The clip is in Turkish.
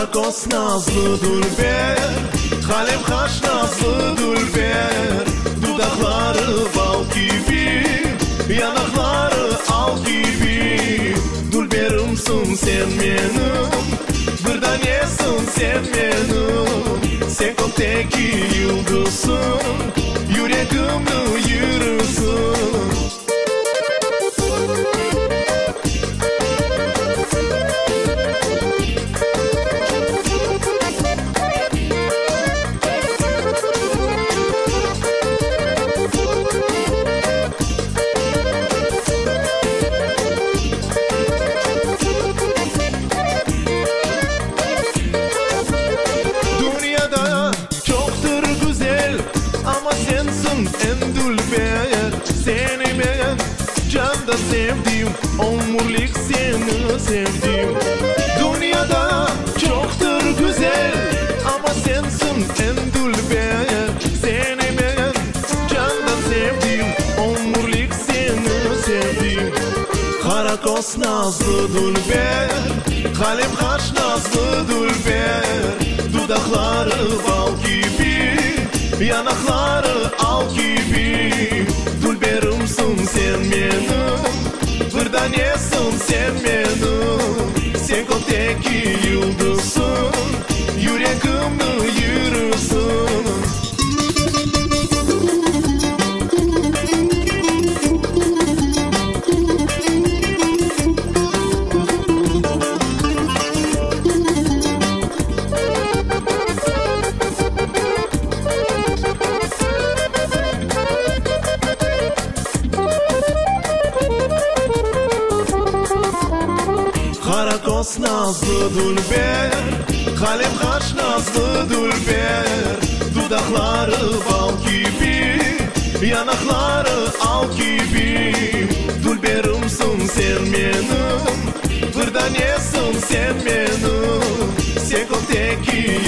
Karakos nazlı dülber, kalem kaş nazlı dülber. Dudakları bal gibi, yanakları al gibi. Dülberimsin sen benim, bir tanesin sen benim. Sen koptaki yıldızsın, yüreğimde yürürsün. En dülber seni ben canda sevdim, omurlik seni sevdim. Dünyada çoktur güzel ama sensin en dülber seni ben canda sevdim, omurlik seni sevdim. Karakos nazlı dülber, kalem kaş nazlı dülber. Dudakları bal gibi, yanakları al gibi. Dülberimsin sen benim, bir tanesin sen benim. Sen koptaki yıldızsın, yüreğimde yürürsün. Karakos nazlı dülber, kalem kaş nazlı dülber. Dudakları bal gibi, yanakları al gibi. Dülberimsin sen benim, bir tanesin sen benim. Sen koptaki